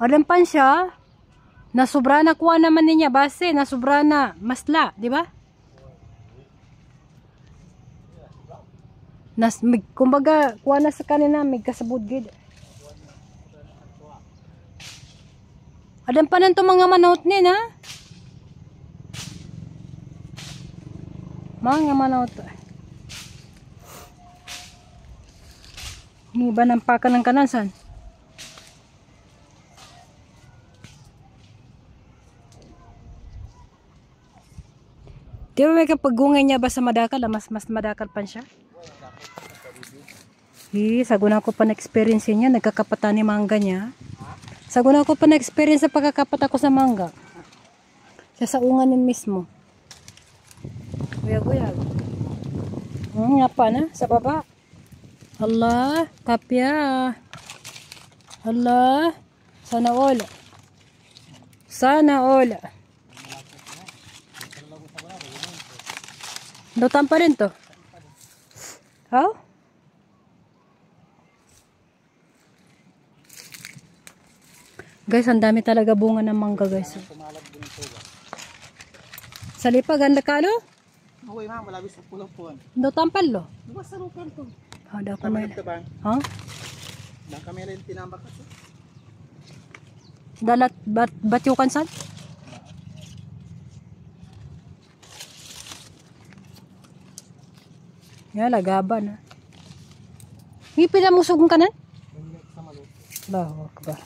Adam pan siya. Nasubra na kuha naman niya base, nasubra na masla, di ba? Kumbaga, kuha na sa kanina, may kasabod gid. Adam pa nan to mga manot ni na. Mga manot. Ni ba ng paka ng kanansan? Di ba may kapagungay niya ba sa madakal? Mas madakal pa siya? Saguna ko pa na-experience niya. Nagkakapatan ni mangga niya. Saguna ko pa na-experience sa pagkakapat ako sa mangga. Sa saunganin mismo. Guyag-guyag. Nga pa na. Sa baba. Allah. Kapya. Allah. Sana all. Sana all. Lutan pa rin to. How? Guys, ang dami talaga bunga ng mangga, guys. Sa lipa, ganda ka, lo? Okay, ma'am. Malabis sa pulang po. Lutan pa, lo? Luwas sa lupan to. Daw kami. Ha? Daw kami rin tinambak kasi. Dalat, batyukan san? Yan, lagaban, ha? Ngipin na musog ng kanan? Bawa ka ba?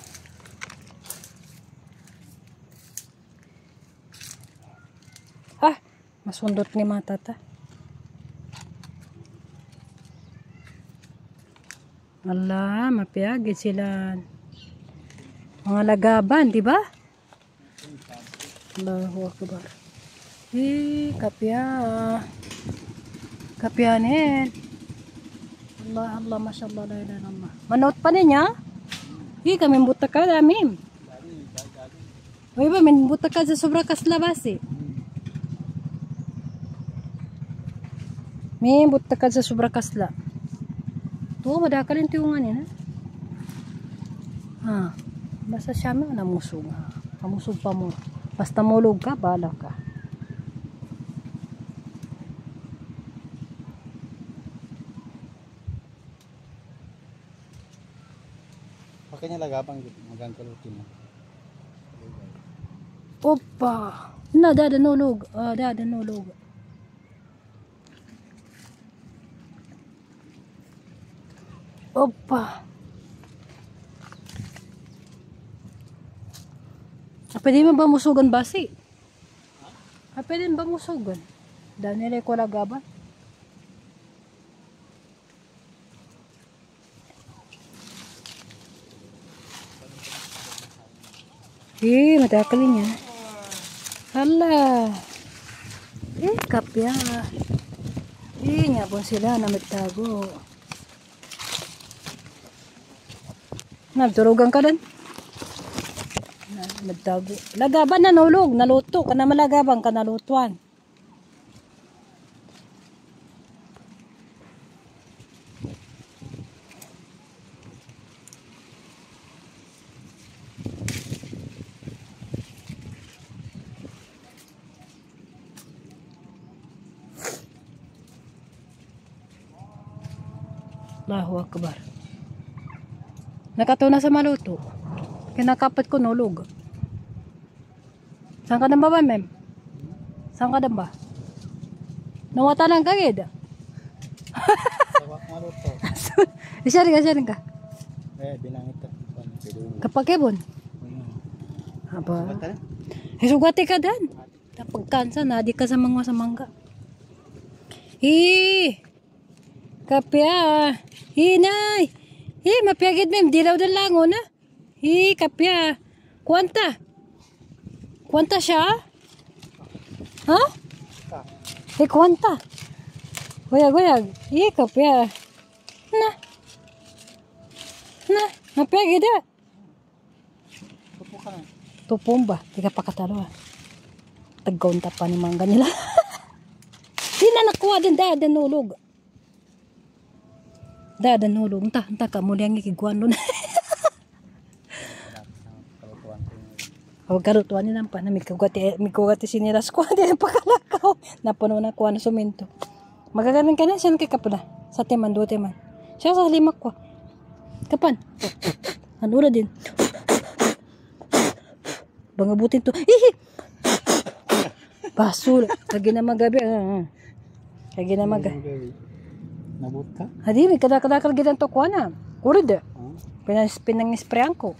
Masundot ni matata. Allah, mapiyagid sila. Mga lagaban, di ba? Allahu akbar. Kapya. Kapyanin. Allah, masyaallah, la ilaha illallah. Manood pa niya? Kami buta ka namin. Uy ba, min buta ka sa sobra kaslabasi. May buta ka sa sobra kasla. Tuwa, madakalin tiyungan yan, ha? Basta siya mo namusog. Namusog pa mo. Basta mulog ka, bala ka. Pakanya lagabang magang kalutin mo. Opa! Dada nulog. Dada nulog. Opa! Pwede mo ba musugan basi? Pwede ba musugan? Dahil nila ko lagaban. Matakalin niya. Hala. Kapya. Nga po sila na magtago. Nagturugan ka din. Nagtago. Lagaban na nulog. Naluto. Kana malagabang ka nalutuan. Allahu akbar. Nakatuna sa maluto. Kinakapat ko nulog. Saan ka ba, ma'am? Saan ka ba? Nawata lang kagid. Sawak maluto. Isyaring ka. Binangit ka. Kapag kebon. Aba. Sugati ka dan. Pagkansa na, di ka sa mga mangga. Kapya. Nay. Mapiyagid ma'am. Di daw langon na. Kapya. Kwanta siya? Ha? Kwanta. Guyag. Kapya. Na. Mapiyagid na. Tupo ka na. Tupong ba? Tiga pa katalo. Tagkaunta pa ni mangga nila. Di na nakuha din dada nulog. Dada nulog. Entah ka mo niyang ikiguan doon. O garutuan ni nampa na mikugati siniras ko di na pakalakaw. Napuno na ko ano suminto. Magagaling ka na siya nakikapula. Sa teman, 2 teman. Siya sa limak ko. Kapan? Anura din. Bangabutin to. Hihi! Basul. Kagi na magabi. Kagi na maga. Nabot ka? Hadi, may kada-kada gitan to ko na. Kurid eh. Pinang-sprayan ko.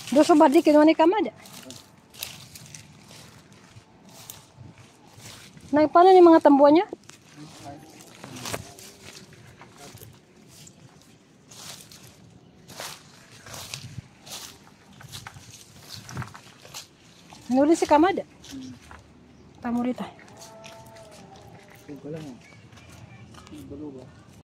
Doso badi kinuha ni kamad. Paano ni mga tambuan niya? Nuli si kamad. Tamo rito. Ito lang. Baluga.